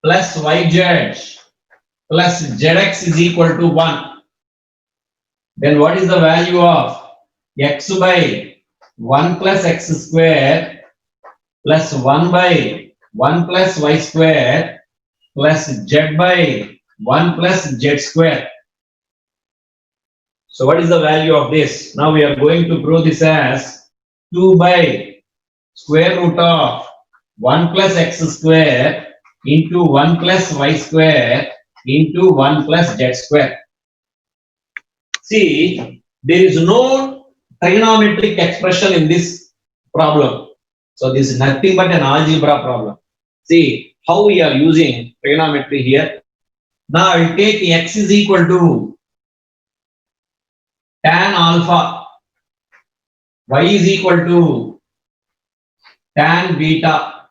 plus yz plus zx is equal to 1. Then what is the value of x by 1 plus x square plus 1 by 1 plus y square plus z by 1 plus z square? So what is the value of this? Now we are going to prove this as 2 by square root of 1 plus x square into 1 plus y square into 1 plus z square. See, there is no trigonometric expression in this problem. So this is nothing but an algebra problem. See how we are using trigonometry here. Now I will take x is equal to tan alpha, y is equal to tan beta,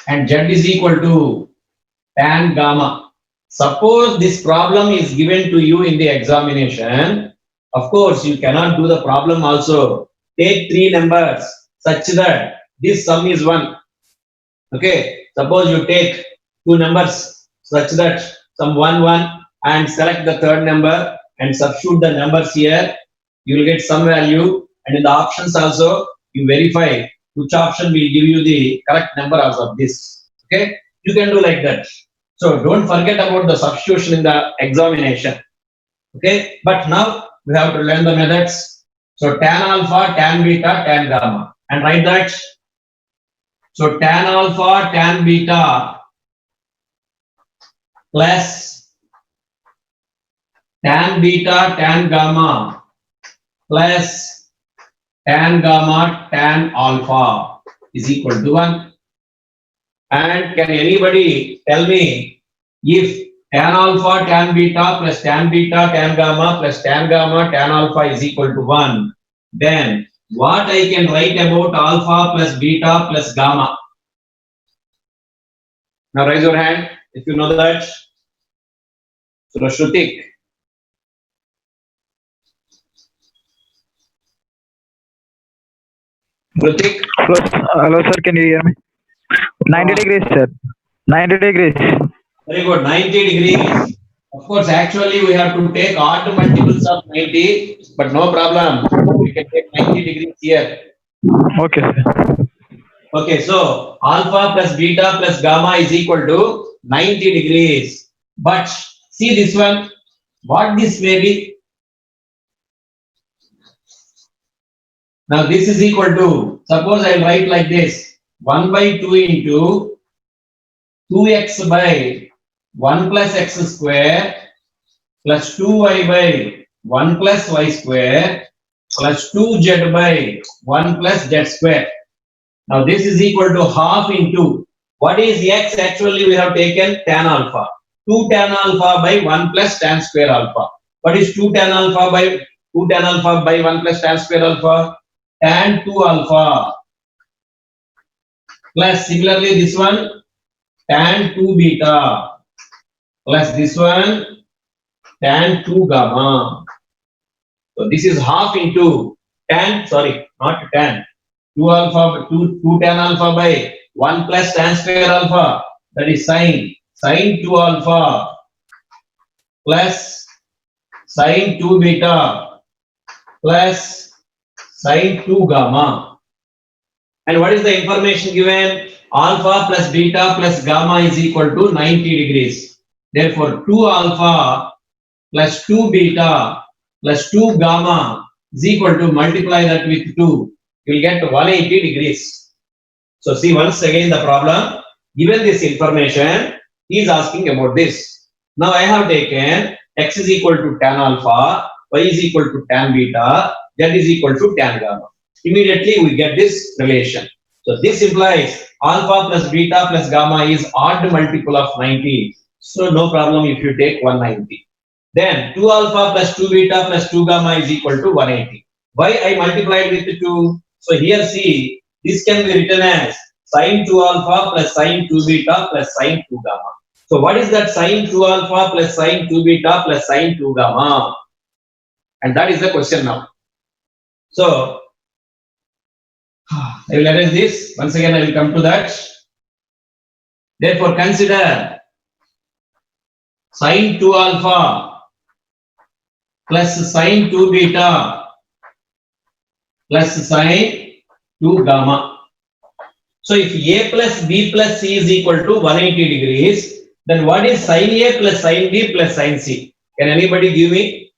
and z is equal to tan gamma. Suppose this problem is given to you in the examination. Of course, you cannot do the problem also. Take three numbers such that this sum is 1. Okay, suppose you take two numbers such that sum 1, 1 and select the third number and substitute the numbers here. You will get some value, and in the options also you verify which option will give you the correct number as of this. Okay, you can do like that. So don't forget about the substitution in the examination. Okay, but now we have to learn the methods. So tan alpha, tan beta, tan gamma, and write that. So tan alpha, tan beta plus tan beta, tan gamma plus tan gamma, tan alpha is equal to 1. And can anybody tell me if tan alpha, tan beta plus tan beta, tan gamma plus tan gamma, tan alpha is equal to 1, then what I can write about alpha plus beta plus gamma? Now raise your hand if you know that. So Shrutik. Shrutik. Hello, sir. Can you hear me? 90 degrees, sir. 90 degrees. Very good. 90 degrees. Of course, actually we have to take odd multiples of 90, but no problem. We can take 90 degrees here. Okay, sir. Okay, so alpha plus beta plus gamma is equal to 90 degrees. But see this one, what this may be. Now this is equal to, suppose I write like this, 1 by 2 into 2x by 1 plus x square plus 2y by 1 plus y square plus 2z by 1 plus z square. Now this is equal to half into, what is x? Actually we have taken tan alpha. 2 tan alpha by 1 plus tan square alpha. What is 2 tan alpha by 1 plus tan square alpha? Tan 2 alpha plus similarly this one tan 2 beta plus this one tan 2 gamma. So this is half into tan, sorry, not tan, 2 alpha, 2 tan alpha by 1 plus tan square alpha, that is sine 2 alpha plus sine 2 beta plus sine 2 gamma. And what is the information given? Alpha plus beta plus gamma is equal to 90 degrees. Therefore, 2 alpha plus 2 beta plus 2 gamma is equal to, multiply that with 2, you will get 180 degrees. So see once again the problem, given this information, he is asking about this. Now I have taken x is equal to tan alpha, y is equal to tan beta, z is equal to tan gamma. Immediately we get this relation. So this implies alpha plus beta plus gamma is odd multiple of 90. So no problem if you take 190. Then 2 alpha plus 2 beta plus 2 gamma is equal to 180. Why I multiplied with 2? So here see, this can be written as sine 2 alpha plus sine 2 beta plus sine 2 gamma. So what is that sine 2 alpha plus sine 2 beta plus sine 2 gamma? And that is the question now. So I will erase this. Once again, I will come to that. Therefore, consider sine 2 alpha plus sine 2 beta plus sine 2 gamma. So if A plus B plus C is equal to 180 degrees, then what is sine A plus sine B plus sine C? Can anybody give me?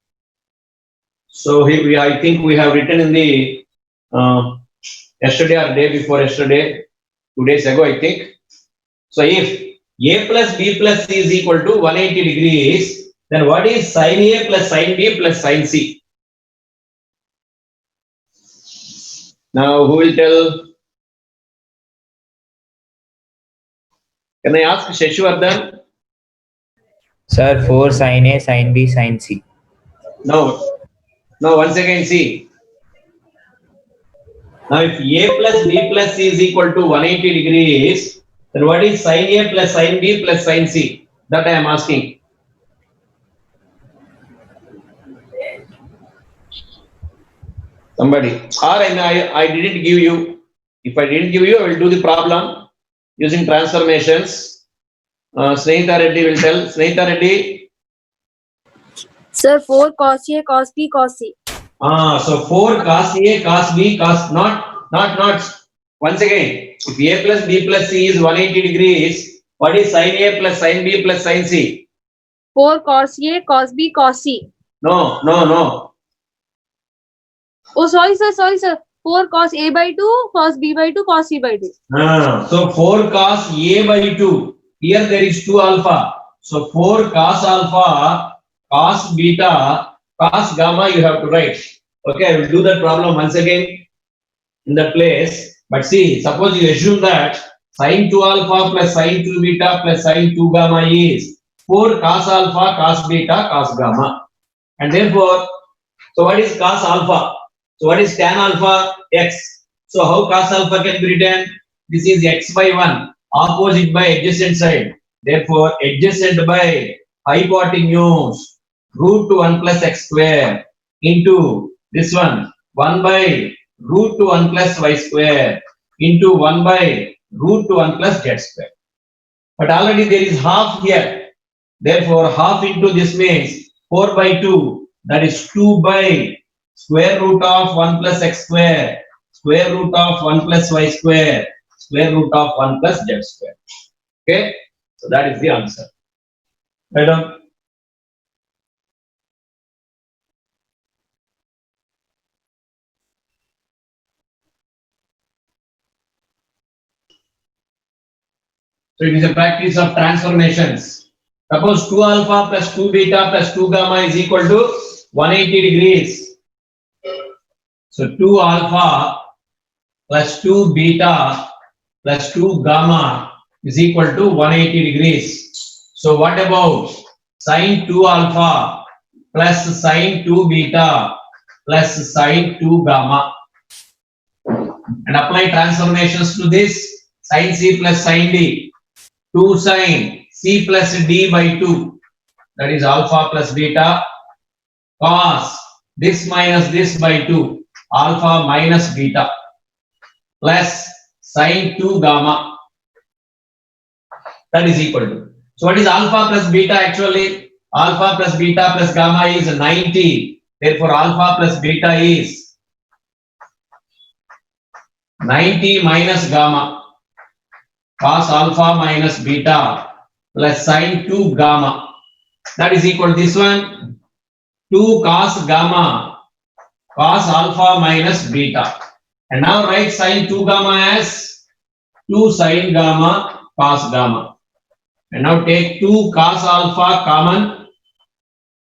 So here we, I think we have written in the yesterday or day before yesterday, 2 days ago, I think. So if A plus B plus C is equal to 180 degrees, then what is sine A plus sine B plus sine C? Now who will tell? Can I ask Shashivardhan? Sir, 4 sin A, sin B, sin C. No. Now once again see. Now if A plus B plus C is equal to 180 degrees, then what is sine A plus sine B plus sine C? That I am asking. Somebody. Or I didn't give you. If I didn't give you, I will do the problem using transformations. Snehita Reddy will tell. Snehita Reddy. Sir, 4 cos A, cos B, cos C. So 4 cos A, cos B, cos not. Once again, if A plus B plus C is 180 degrees, what is sine A plus sine B plus sine C? 4 cos A, cos B, cos C. No. Oh, sorry, sir. 4 cos A by 2, cos B by 2, cos C by 2. So 4 cos A by 2. Here there is 2 alpha. So 4 cos alpha, cos beta, cos gamma you have to write. Okay, I will do that problem once again in that place. But see, suppose you assume that sine 2 alpha plus sine 2 beta plus sine 2 gamma is 4 cos alpha, cos beta, cos gamma. And therefore, so what is cos alpha? So what is tan alpha? X. So how cos alpha can be written? This is x by 1, opposite by adjacent side. Therefore, adjacent by hypotenuse, root 1 plus x square into this one, 1 by root 1 plus y square into 1 by root 1 plus z square. But already there is half here. Therefore, half into this means 4 by 2, that is 2 by square root of 1 plus x square, square root of 1 plus y square, square root of 1 plus z square. Okay, so that is the answer. Right on. So it is a practice of transformations. Suppose 2 alpha plus 2 beta plus 2 gamma is equal to 180 degrees. So 2 alpha plus 2 beta plus 2 gamma is equal to 180 degrees. So what about sine 2 alpha plus sine 2 beta plus sine 2 gamma? And apply transformations to this. Sine C plus sine D. 2 sine C plus D by 2. That is alpha plus beta. Cos this minus this by 2. Alpha minus beta. Plus sine 2 gamma. That is equal to. So what is alpha plus beta actually? Alpha plus beta plus gamma is 90. Therefore alpha plus beta is 90 minus gamma. Cos alpha minus beta plus sine 2 gamma. That is equal to this one. 2 cos gamma. Cos alpha minus beta. And now write sine 2 gamma as 2 sine gamma cos gamma. And now take 2 cos alpha common.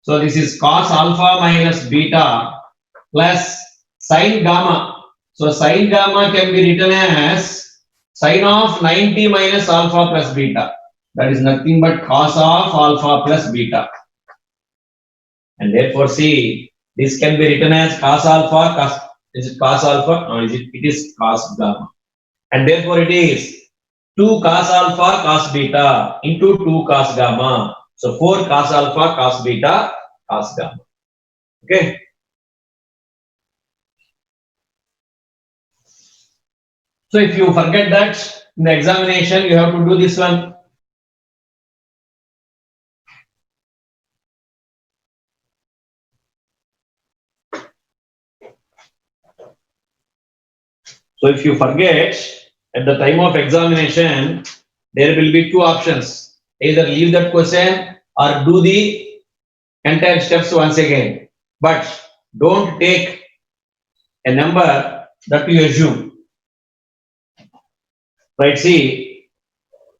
So this is cos alpha minus beta plus sine gamma. So sine gamma can be written as sine of 90 minus alpha plus beta. That is nothing but cos of alpha plus beta. And therefore see, this can be written as cos alpha, cos, is it cos alpha? No, it is cos gamma. And therefore it is 2 cos alpha cos beta into 2 cos gamma. So 4 cos alpha cos beta cos gamma. Okay. So if you forget that in the examination, you have to do this one. So if you forget at the time of examination, there will be two options. Either leave that question or do the entire steps once again. But don't take a number that you assume. Right, see,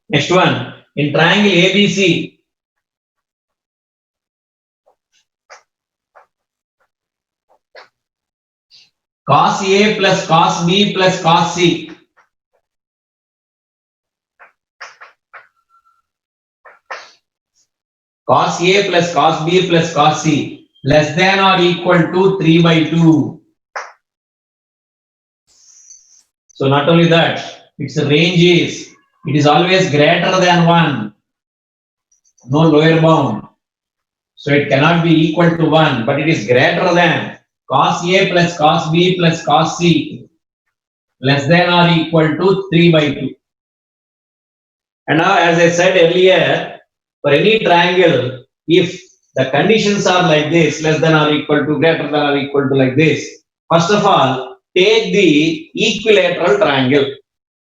next one. In triangle ABC, cos A plus cos B plus cos C. Cos A plus cos B plus cos C less than or equal to 3 by 2. So not only that, its range is, it is always greater than 1. No lower bound. So it cannot be equal to 1, but it is greater than cos A plus cos B plus cos C less than or equal to 3 by 2. And now, as I said earlier, for any triangle, if the conditions are like this, less than or equal to, greater than or equal to like this, first of all, take the equilateral triangle.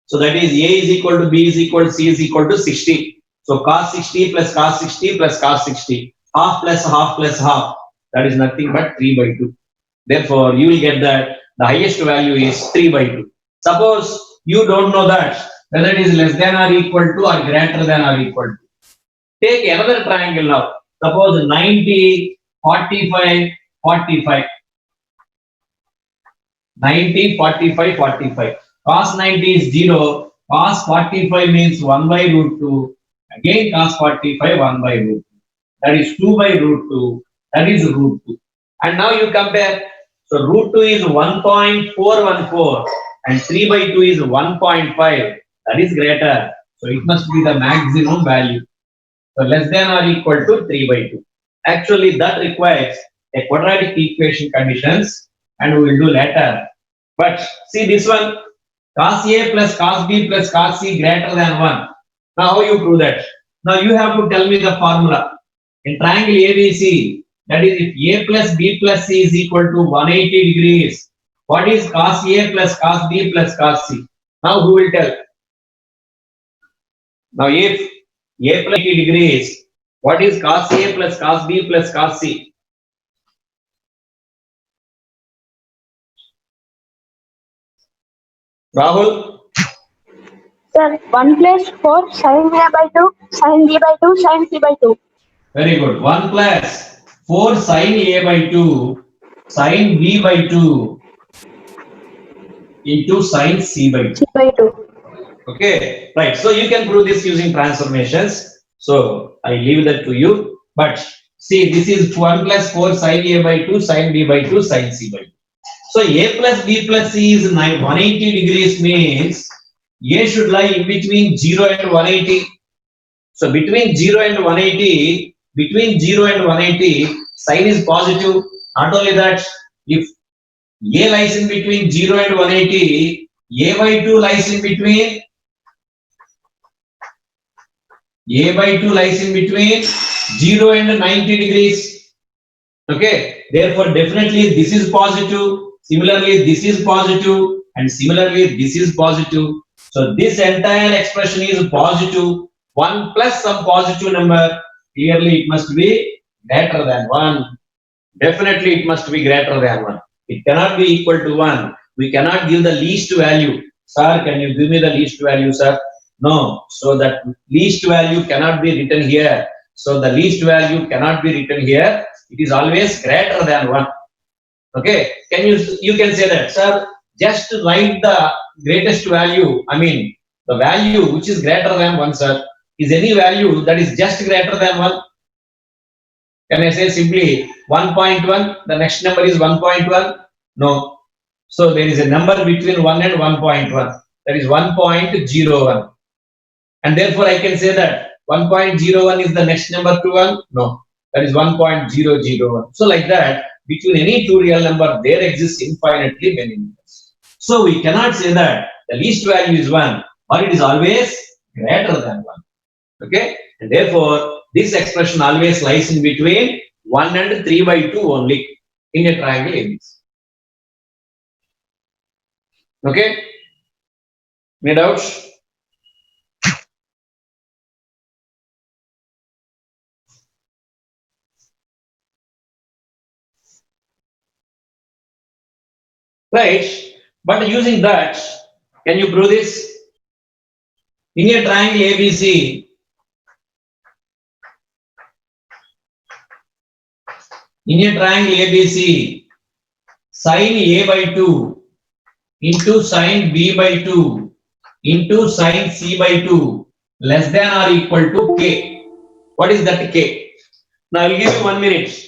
So that is A is equal to B is equal to C is equal to 60. So cos 60 plus cos 60 plus cos 60. Half plus half plus half. That is nothing but 3 by 2. Therefore, you will get that the highest value is 3 by 2. Suppose you don't know that, whether it is less than or equal to or greater than or equal to. Take another triangle now. Suppose 90, 45, 45. 90, 45, 45. Cos 90 is 0. Cos 45 means 1 by root 2. Again cos 45, 1 by root 2. That is 2 by root 2. That is root 2. And now you compare. So root 2 is 1.414 and 3 by 2 is 1.5. That is greater. So it must be the maximum value. So less than or equal to 3 by 2. Actually, that requires a quadratic equation conditions and we will do later. But see this one, cos A plus cos B plus cos C greater than 1. Now how you prove that? Now you have to tell me the formula. In triangle ABC, that is if A plus B plus C is equal to 180 degrees, what is cos A plus cos B plus cos C? Now who will tell? Now if A plus 80 degrees, what is cos A plus cos B plus cos C? Rahul? Sir, 1 plus 4 sin A by 2, sin B by 2, sin C by 2. Very good. 1 plus 4 sin A by 2, sin B by 2 into sin C by 2. C by 2. Okay, right. So you can prove this using transformations. So I leave that to you. But see, this is 1 plus 4 sin A by 2, sin B by 2, sin C by 2. So A plus B plus C is 180 degrees means A should lie in between 0 and 180. So between 0 and 180, sin is positive. Not only that, if A lies in between 0 and 180, A by 2 lies in between 0 and 90 degrees. Okay, therefore definitely this is positive. Similarly, this is positive, and similarly this is positive. So this entire expression is positive. 1 plus some positive number. Clearly, it must be greater than 1. Definitely, it must be greater than 1. It cannot be equal to 1. We cannot give the least value. Sir, can you give me the least value, sir? No. So that least value cannot be written here. So the least value cannot be written here. It is always greater than 1. Okay. You can say that, sir, just write the greatest value. I mean, the value which is greater than 1, sir, is any value that is just greater than 1. Can I say simply 1.1? The next number is 1.1? No. So there is a number between 1 and 1.1. That is 1.01. And therefore I can say that 1.01 is the next number to 1? No. That is 1.001. So like that, between any two real number, there exists infinitely many numbers. So we cannot say that the least value is 1, or it is always greater than 1. Okay? And therefore, this expression always lies in between 1 and 3 by 2 only in a triangle ABC. Okay? Any doubts? Right, but using that, can you prove this? In a triangle ABC, sine A by 2 into sine B by 2 into sine C by 2 less than or equal to K. What is that K? Now I will give you 1 minute.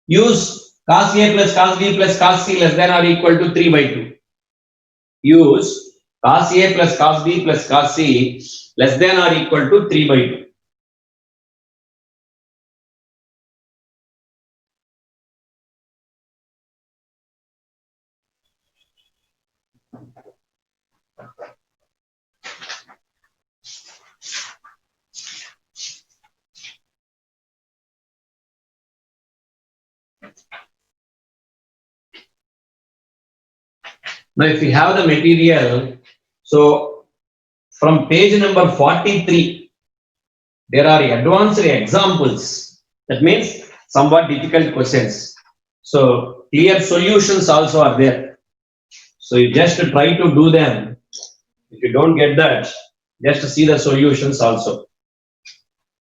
Use cos A plus cos B plus cos C less than or equal to 3 by 2. Use cos A plus cos B plus cos C less than or equal to 3 by 2. Now, if you have the material, so from page number 43, there are advanced examples. That means somewhat difficult questions. So clear solutions also are there. So you just try to do them. If you don't get that, just see the solutions also.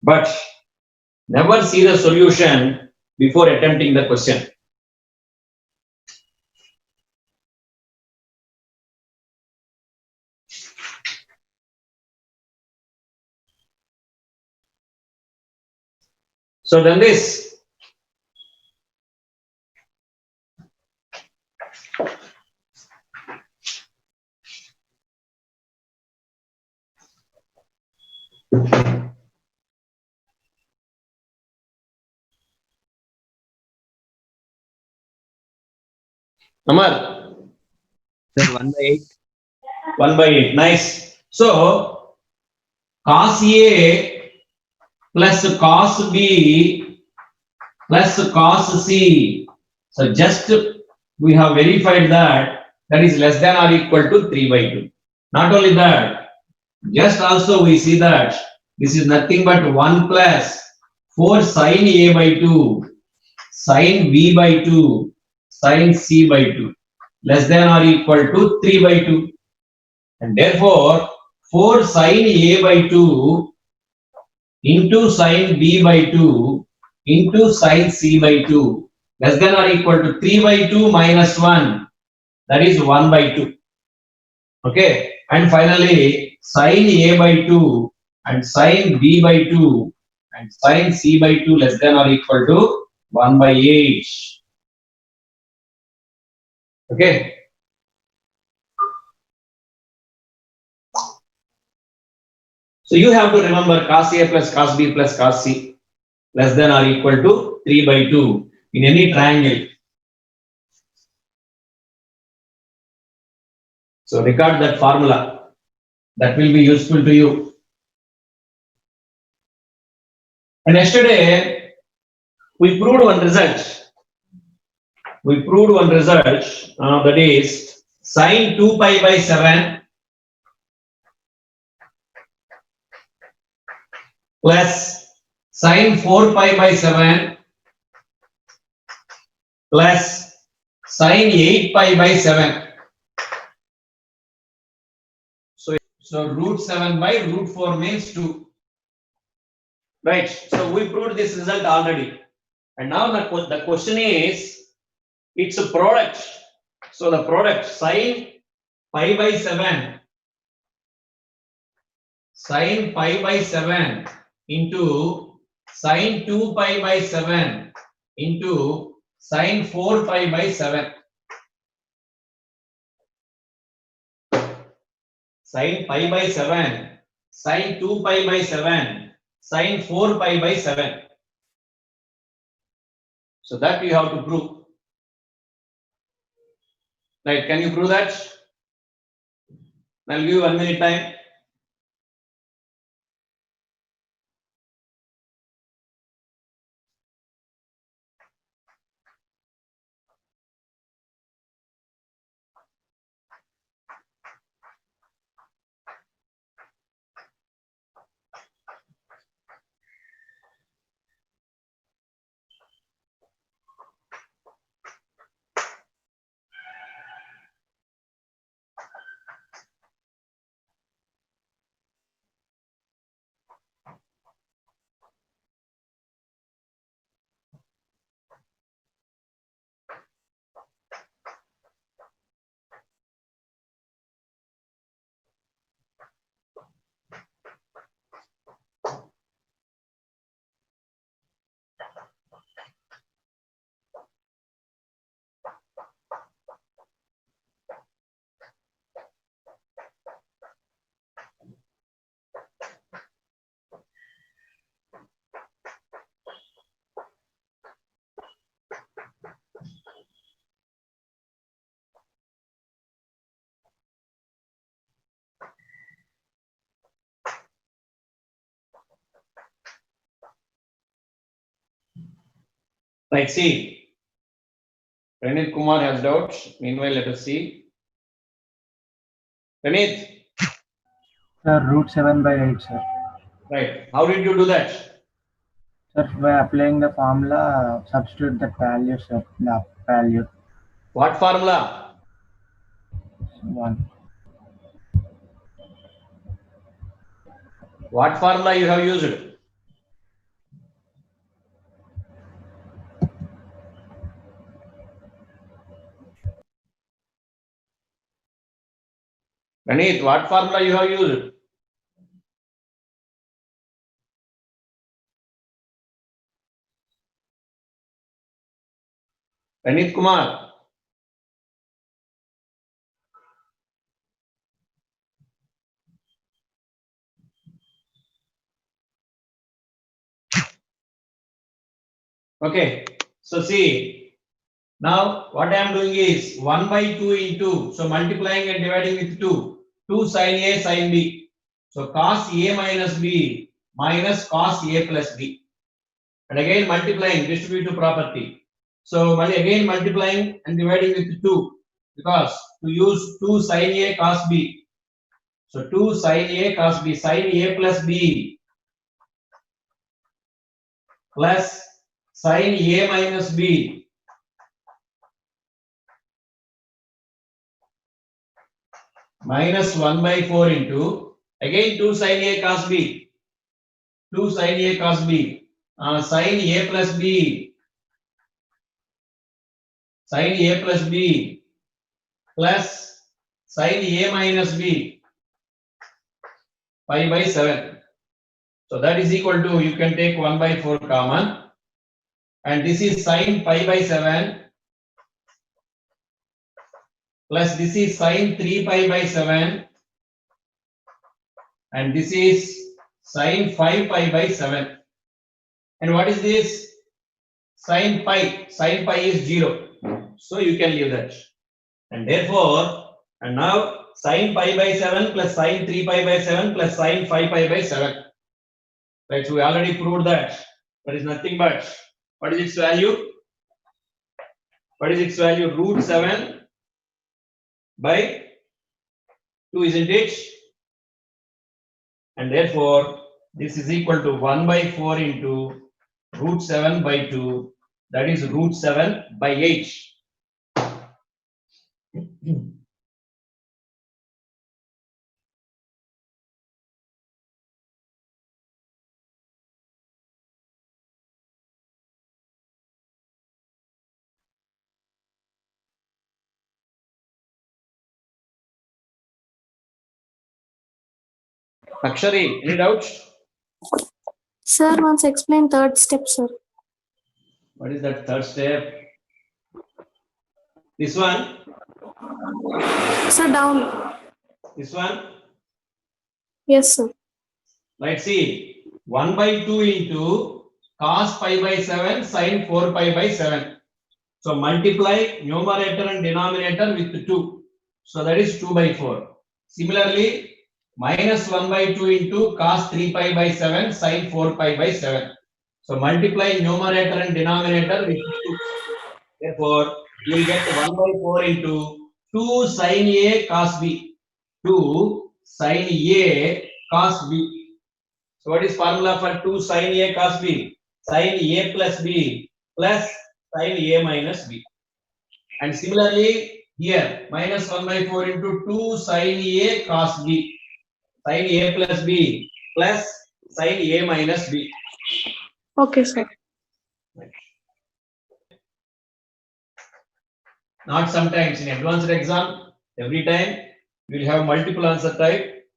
But never see the solution before attempting the question. So then this. Amar, Sir, 1 by 8. 1 by 8. Nice. So cos A plus cos B plus cos C. So just we have verified that is less than or equal to 3 by 2. Not only that, just also we see that this is nothing but 1 plus 4 sine A by 2, sine B by 2, sine C by 2 less than or equal to 3 by 2. And therefore, 4 sine A by 2 into sine B by 2 into sine C by 2 less than or equal to 3 by 2 minus 1, that is 1 by 2. Okay, and finally sine A by 2 and sine B by 2 and sine C by 2 less than or equal to 1 by 8. Okay. So you have to remember cos A plus cos B plus cos C less than or equal to 3 by 2 in any triangle. So record that formula. That will be useful to you. And yesterday we proved one result. That is sine 2 pi by 7 plus sine 4 pi by 7 plus sine 8 pi by 7. So root 7 by root 4 means 2. Right. So we proved this result already. And now the question is, it's a product. So the product sine pi by 7 into sine 2 pi by 7 into sine 4 pi by 7. Sine pi by 7, sine 2 pi by 7, sine 4 pi by 7. So that you have to prove. Right, can you prove that? I'll give you 1 minute time. Right, see. Pranit Kumar has doubts. Meanwhile, let us see. Pranit, Sir, root 7 by 8, sir. right. How did you do that? Sir, by applying the formula, substitute the value, sir. The value. What formula? 1. What formula you have used? Pranit, what formula you have used? Pranit Kumar. Okay, so see, now what I am doing is 1 by 2 into, so multiplying and dividing with 2 sin A sin B. So cos A minus B minus cos A plus B. And again multiplying distributive property. So again multiplying and dividing with 2 because to use 2 sin A cos B. So 2 sin A cos B, sin A plus B plus sin A minus B minus 1 by 4 into again 2 sin A cos B, 2 sin A cos B, sin A plus B, sin A plus B plus sin A minus B pi by 7. So that is equal to, you can take 1 by 4 common, and this is sin pi by 7 plus this is sin 3 pi by 7 and this is sin 5 pi by 7. And what is this? Sin pi is 0. So you can leave that. And therefore, and now sin pi by 7 plus sin 3 pi by 7 plus sin 5 pi by 7. Right, so we already proved that. That is nothing but, what is its value? What is its value? Root 7 by 2, isn't it? And therefore, this is equal to 1 by 4 into root 7 by 2, that is root 7 by 8. Akshari, any doubts? Sir, once explain third step, sir. What is that third step? This one? Sir, down. This one? Yes, sir. Right, see, 1 by 2 into cos pi by 7 sin 4 pi by 7. So multiply numerator and denominator with 2. So that is 2 by 4. Similarly, minus 1 by 2 into cos 3 pi by 7 sin 4 pi by 7. So multiply numerator and denominator with 2. Therefore, you will get 1 by 4 into 2 sin A cos B. 2 sin A cos B. So what is formula for 2 sin A cos B? Sin A plus B plus sin A minus B. And similarly, here minus 1 by 4 into 2 sin A cos B. Sin A plus B plus sin A minus B. Okay, sir. Not sometimes in advanced exam, every time you will have multiple answer type.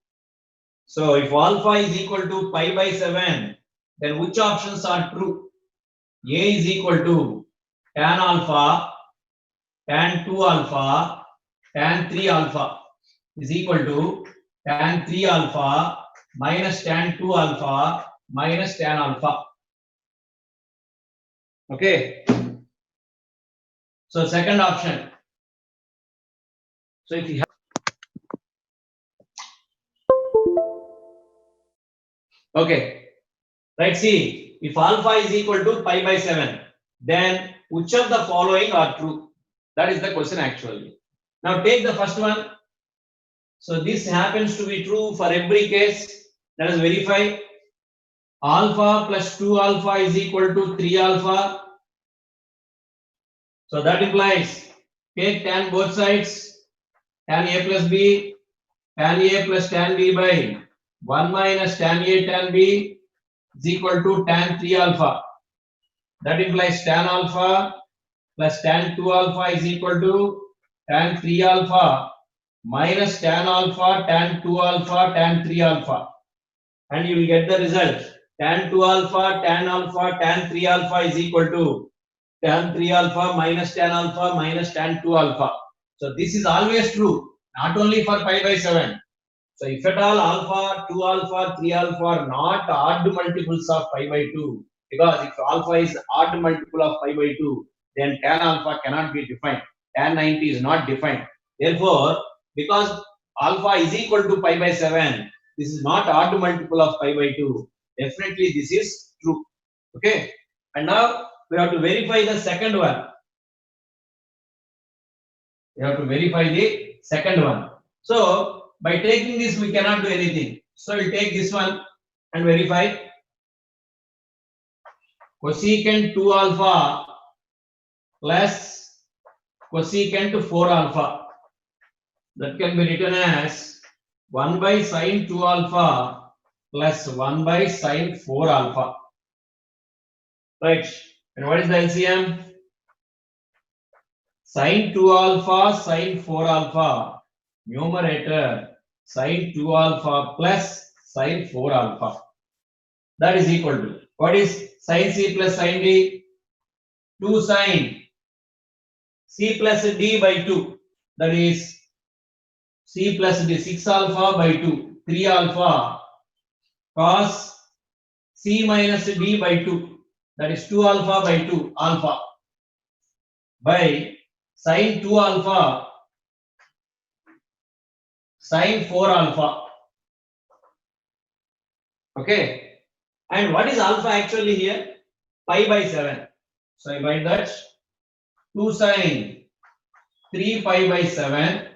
So if alpha is equal to pi by 7, then which options are true? A is equal to tan alpha, tan 2 alpha, tan 3 alpha is equal to tan 3 alpha minus tan 2 alpha minus tan alpha. Okay. So second option. So if you have, okay, right, see, if alpha is equal to pi by 7, then which of the following are true? That is the question actually. Now take the first one. So this happens to be true for every case. Let us verify. Alpha plus 2 alpha is equal to 3 alpha. So that implies take tan both sides. Tan A plus B. Tan A plus tan B by 1 minus tan A tan B is equal to tan 3 alpha. That implies tan alpha plus tan 2 alpha is equal to tan 3 alpha minus tan alpha, tan 2 alpha, tan 3 alpha. And you will get the result. Tan 2 alpha, tan 3 alpha is equal to tan 3 alpha minus tan 2 alpha. So this is always true, not only for pi by 7. So if at all alpha, 2 alpha, 3 alpha are not odd multiples of pi by 2, because if alpha is odd multiple of pi by 2, then tan alpha cannot be defined. Tan 90 is not defined. Therefore, because alpha is equal to pi by 7, this is not odd multiple of pi by 2. Definitely this is true. Okay. And now we have to verify the second one. We have to verify the second one. So by taking this, we cannot do anything. So we'll take this one and verify. Cosecant 2 alpha plus cosecant 4 alpha. That can be written as 1 by sine 2 alpha plus 1 by sine 4 alpha. Right. And what is the LCM? Sine 2 alpha, sine 4 alpha. Numerator sine 2 alpha plus sine 4 alpha. That is equal to, what is sine C plus sine D? 2 sine C plus D by 2. That is C plus D, 6 alpha by 2. 3 alpha cos C minus D by 2. That is 2 alpha by 2 alpha by sine 2 alpha sine 4 alpha. Okay. And what is alpha actually here? Pi by 7. So I write that 2 sine 3 pi by 7.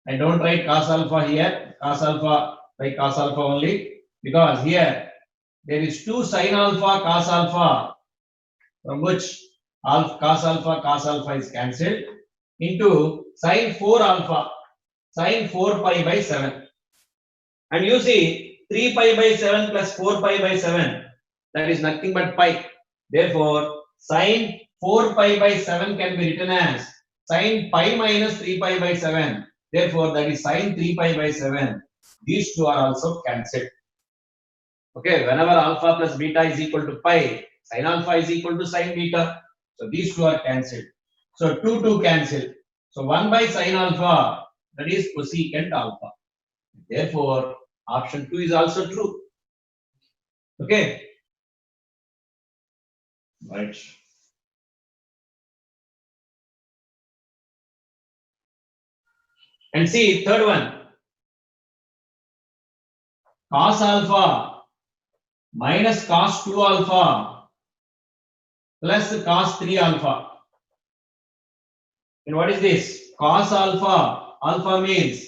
I don't write cos alpha here. Cos alpha by cos alpha only, because here there is 2 sine alpha cos alpha, from which cos alpha is cancelled, into sine 4 alpha sine 4 pi by 7. And you see 3 pi by 7 plus 4 pi by 7, that is nothing but pi. Therefore sine 4 pi by 7 can be written as sine pi minus 3 pi by 7. Therefore that is sine 3 pi by 7. These two are also cancelled. Okay, whenever alpha plus beta is equal to pi, sine alpha is equal to sine beta. So these two are cancelled. So 2 cancel. So 1 by sine alpha, that is cosecant alpha. Therefore option 2 is also true. Okay. Right. And see third one. Cos alpha minus cos 2 alpha plus cos 3 alpha. And what is this? Cos alpha, alpha means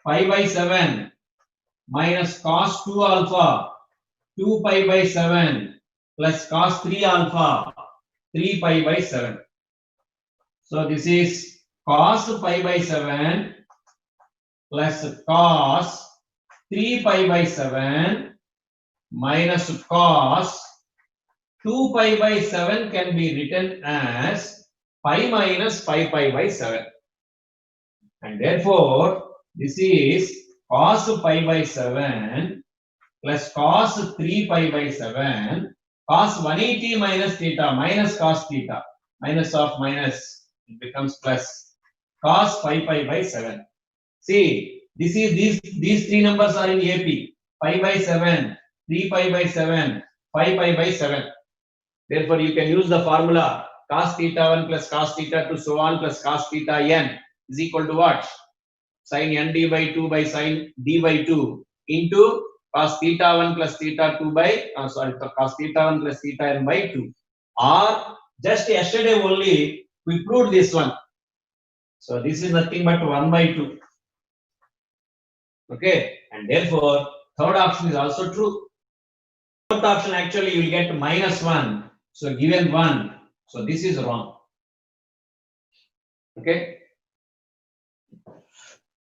pi by 7 minus cos 2 alpha, 2 pi by 7 plus cos 3 alpha, 3 pi by 7. So this is cos pi by 7 plus cos 3 pi by 7 minus cos 2 pi by 7 can be written as pi minus pi by 7. And therefore this is cos pi by 7 plus cos 3 pi by 7 cos 180 minus theta minus cos theta, minus of minus, it becomes plus cos 5 pi by 7. See, this is these three numbers are in AP. Pi by 7, 3 pi by 7, 5 pi by 7. Therefore you can use the formula cos theta 1 plus cos theta 2 so on plus cos theta n is equal to what? Sin n d by 2 by sin d by 2 into cos theta 1 plus theta 2 by cos theta 1 plus theta n by 2, or Just yesterday only we proved this one. So this is nothing but 1 by 2. Okay, and therefore third option is also true. Fourth option actually you will get -1. So given 1. So this is wrong. Okay.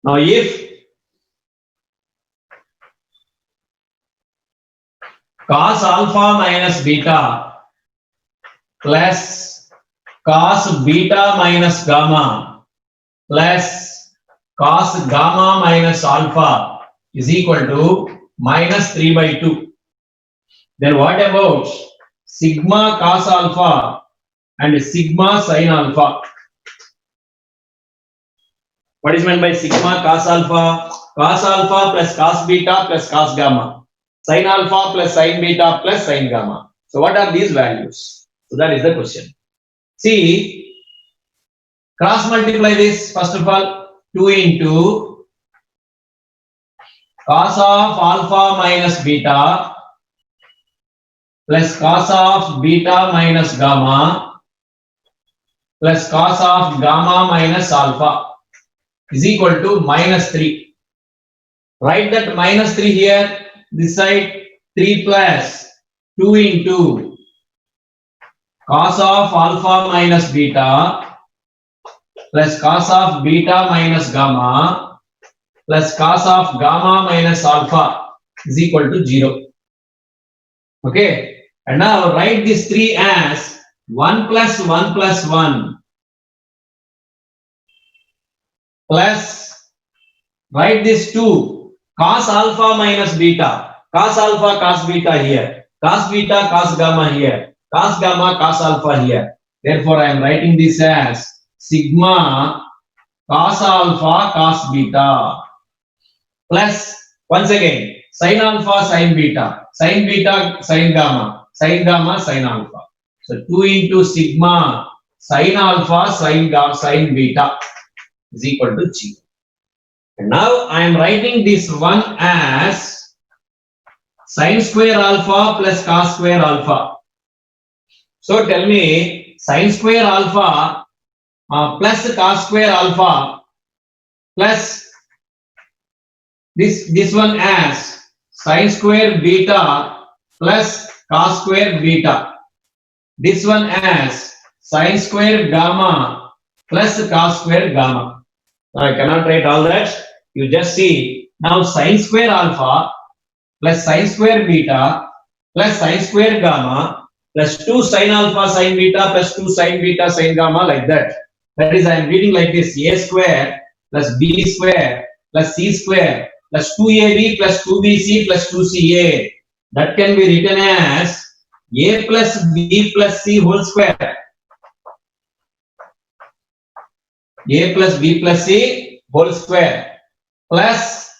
Now if cos alpha minus beta plus cos beta minus gamma plus cos gamma minus alpha is equal to -3 by 2. Then what about sigma cos alpha and sigma sin alpha? What is meant by sigma cos alpha? Cos alpha plus cos beta plus cos gamma. Sin alpha plus sin beta plus sin gamma. So what are these values? So that is the question. See, cross multiply this first of all. 2 into cos of alpha minus beta plus cos of beta minus gamma plus cos of gamma minus alpha is equal to -3. Write that -3 here, this side 3 plus 2 into cos of alpha minus beta plus cos of beta minus gamma plus cos of gamma minus alpha is equal to 0. Okay, and now write this 3 as 1 plus 1 plus 1 plus write this 2 cos alpha minus beta, cos alpha cos beta here, cos beta cos gamma here, cos gamma cos alpha here. Therefore I am writing this as sigma cos alpha cos beta plus once again sin alpha sin beta sin gamma sin gamma sin alpha. So 2 into sigma sin alpha sin beta is equal to 0. And now I am writing this one as sin square alpha plus cos square alpha. So tell me sin square alpha plus cos square alpha plus this one as sin square beta plus cos square beta. This one as sin square gamma plus cos square gamma. Now I cannot write all that. You just see now sin square alpha plus sin square beta plus sin square gamma plus 2 sin alpha sin beta plus 2 sin beta sin gamma, like that. That is, I am reading like this: a square plus b square plus c square plus 2ab plus 2bc plus 2ca. That can be written as a plus b plus c whole square. A plus b plus c whole square plus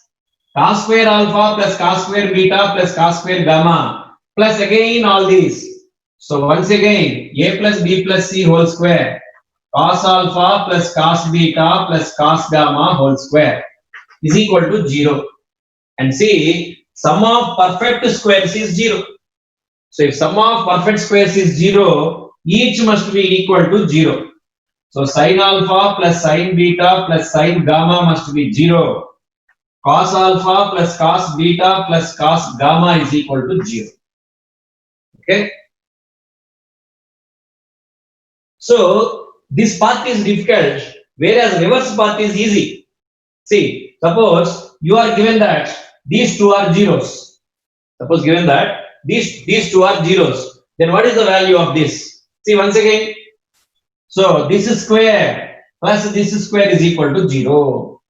cos square alpha plus cos square beta plus cos square gamma plus again all these. So once again a plus b plus c whole square cos alpha plus cos beta plus cos gamma whole square is equal to 0. And see, sum of perfect squares is 0. So if sum of perfect squares is 0, each must be equal to 0. So sin alpha plus sin beta plus sin gamma must be 0. Cos alpha plus cos beta plus cos gamma is equal to 0. Okay. So this part is difficult, whereas reverse part is easy. See, suppose you are given that these two are zeros. Suppose given that these two are zeros. Then what is the value of this? See once again. So this square plus this square is equal to 0.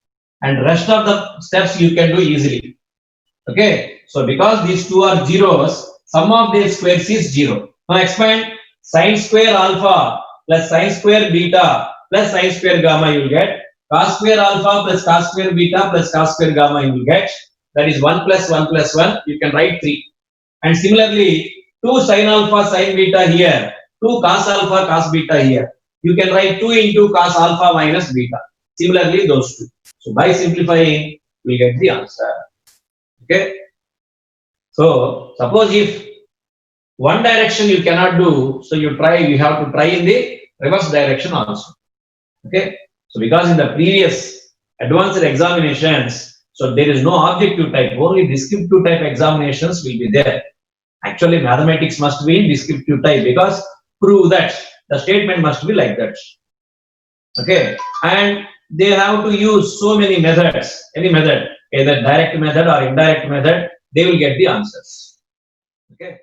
And rest of the steps you can do easily. Okay. So because these two are zeros, sum of their squares is 0. Now expand. Sin square alpha plus sin square beta plus sin square gamma you will get. Cos square alpha plus cos square beta plus cos square gamma you will get. That is 1 plus 1 plus 1. You can write 3. And similarly, 2 sin alpha sin beta here, 2 cos alpha cos beta here. You can write 2 into cos alpha minus beta. Similarly, those two. So by simplifying, we get the answer. Okay. So suppose if One direction you cannot do, so you have to try in the reverse direction also. Okay, so because in the previous advanced examinations, so there is no objective type, only descriptive type examinations will be there. Actually, mathematics must be in descriptive type because prove that the statement must be like that. Okay, and they have to use so many methods, any method, either direct method or indirect method, they will get the answers. Okay.